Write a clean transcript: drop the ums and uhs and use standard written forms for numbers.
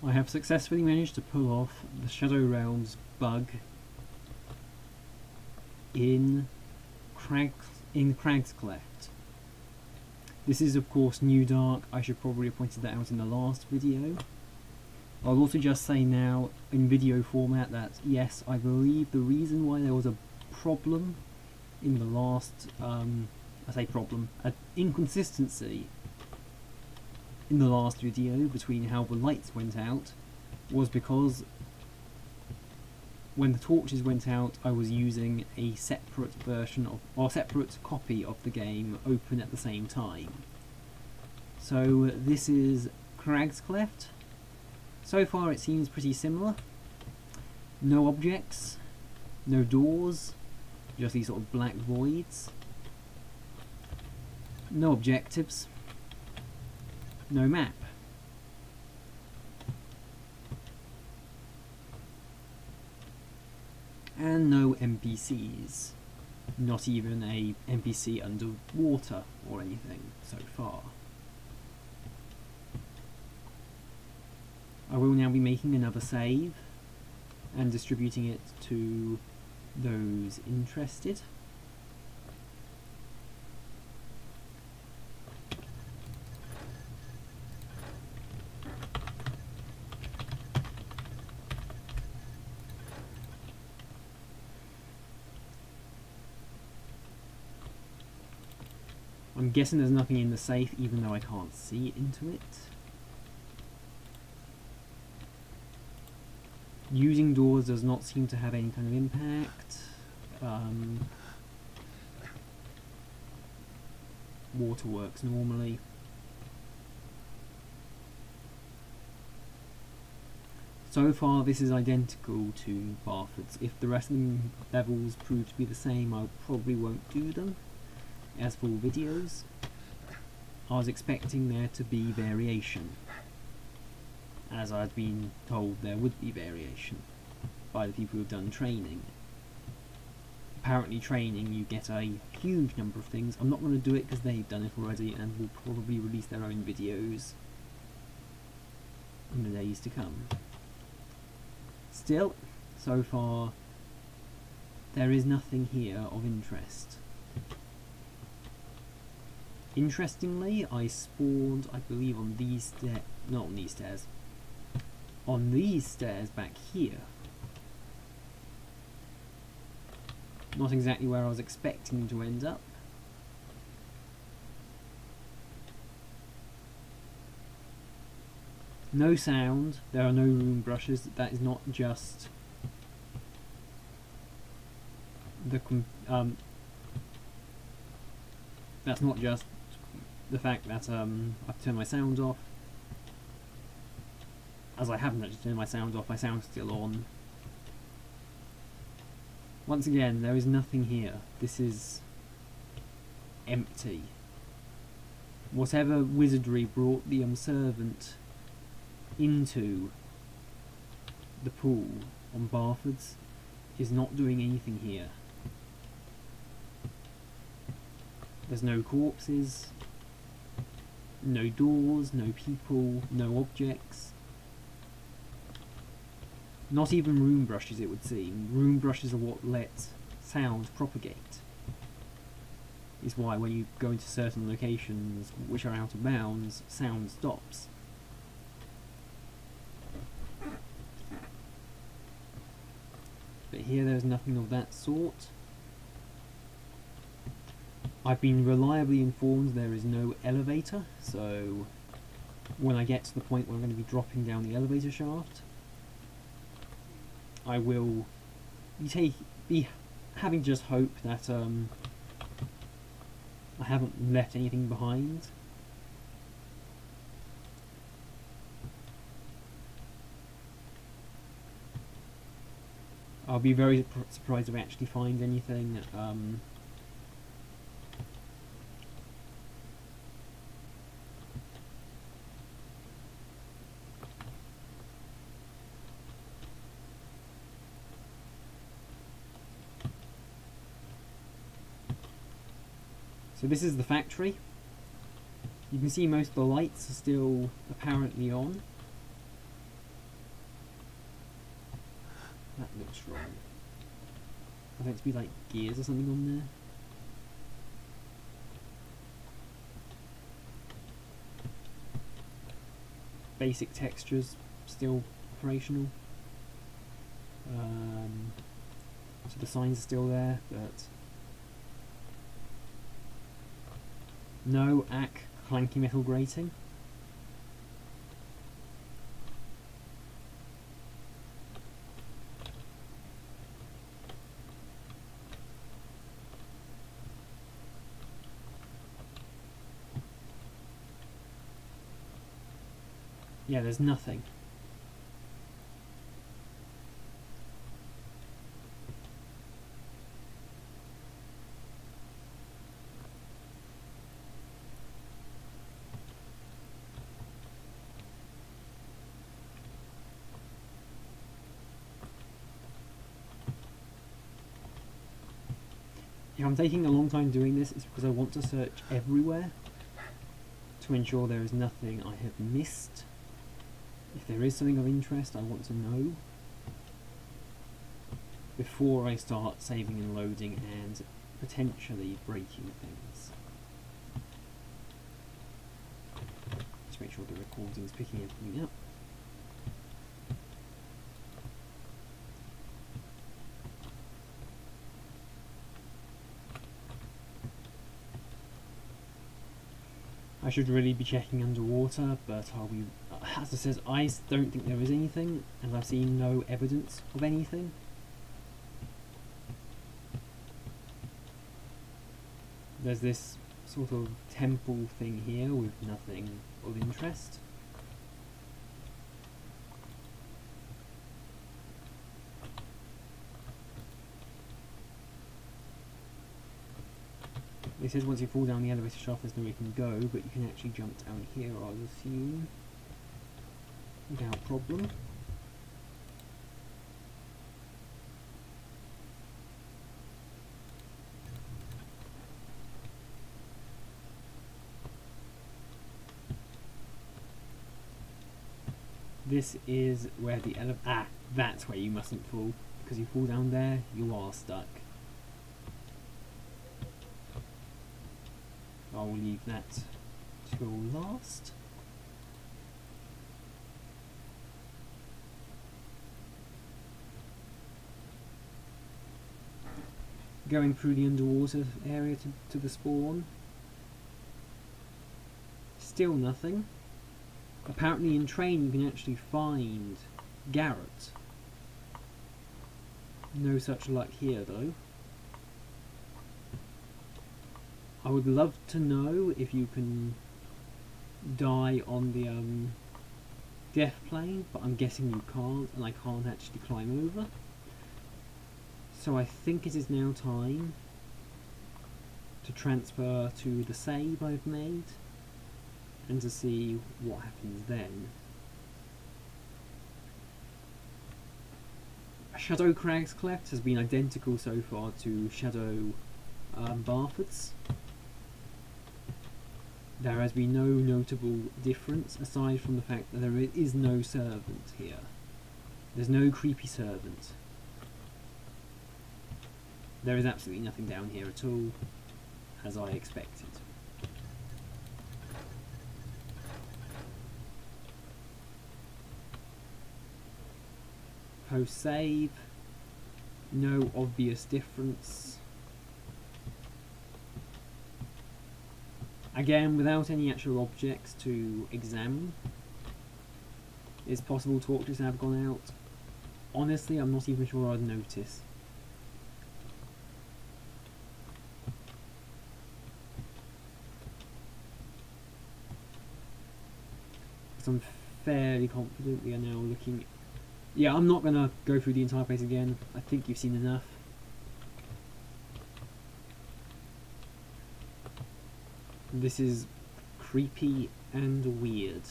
I have successfully managed to pull off the Shadow Realms bug in Cragscleft. This is of course New Dark. I should probably have pointed that out in the last video. I'll also just say now in video format that yes, I believe the reason why there was a problem in the last, an inconsistency in the last video between how the lights went out was because when the torches went out I was using a separate version of, or separate copy of the game open at the same time. So this is Cragscleft. So far it seems pretty similar. No objects, no doors, just these sort of black voids. No objectives, no map. And no NPCs. Not even a NPC underwater or anything so far. I will now be making another save and distributing it to those interested. I'm guessing there's nothing in the safe even though I can't see into it. Using doors does not seem to have any kind of impact. Water works normally. So far this is identical to Barford's. If the rest of the levels prove to be the same, I probably won't do them as full videos. I was expecting there to be variation, as I'd been told there would be variation by the people who've done training. Apparently training you get a huge number of things. I'm not going to do it because they've done it already and will probably release their own videos in the days to come. Still, so far there is nothing here of interest. Interestingly, I spawned, I believe, on these stairs, not on these stairs, on these stairs back here. Not exactly where I was expecting to end up. No sound, there are no room brushes. That is not just the that's not just the fact that I've turned my sound off. As I haven't actually turned my sound off, my sound's still on. Once again, there is nothing here. This is empty. Whatever wizardry brought the servant into the pool on Barford's is not doing anything here. There's no corpses, no doors, no people, no objects. Not even room brushes, it would seem. Room brushes are what let sound propagate. Is why when you go into certain locations which are out of bounds, sound stops. But here there's nothing of that sort. I've been reliably informed there is no elevator, so when I get to the point where I'm going to be dropping down the elevator shaft, I will be having just hope that I haven't left anything behind. I'll be very surprised if I actually find anything. So this is the factory. You can see most of the lights are still apparently on. That looks wrong. I think it's be like gears or something on there. Basic textures still operational. So the signs are still there, but no clanky metal grating. Yeah, there's nothing. If I'm taking a long time doing this, it's because I want to search everywhere to ensure there is nothing I have missed. If there is something of interest, I want to know before I start saving and loading and potentially breaking things. Just make sure the recording is picking everything up. I should really be checking underwater, but I'll be, as it says, I don't think there is anything, and I've seen no evidence of anything. There's this sort of temple thing here with nothing of interest. It says once you fall down the elevator shaft there's nowhere you can go, but you can actually jump down here, I would assume, without problem. This is where the that's where you mustn't fall, because you fall down there, you are stuck. I'll leave that till last. Going through the underwater area to the spawn. Still nothing. Apparently in train you can actually find Garrett. No such luck here though. I would love to know if you can die on the death plane, but I'm guessing you can't, and I can't actually climb over. So I think it is now time to transfer to the save I've made and to see what happens then. Shadow Cragscleft has been identical so far to Shadow Barford's. There has been no notable difference aside from the fact that there is no servant here. There's no creepy servant. There is absolutely nothing down here at all, as I expected. Post save, no obvious difference. Again, without any actual objects to examine. It's possible torches have gone out. Honestly, I'm not even sure I'd notice. Because I'm fairly confident we are now looking... Yeah, I'm not going to go through the entire place again. I think you've seen enough. This is creepy and weird.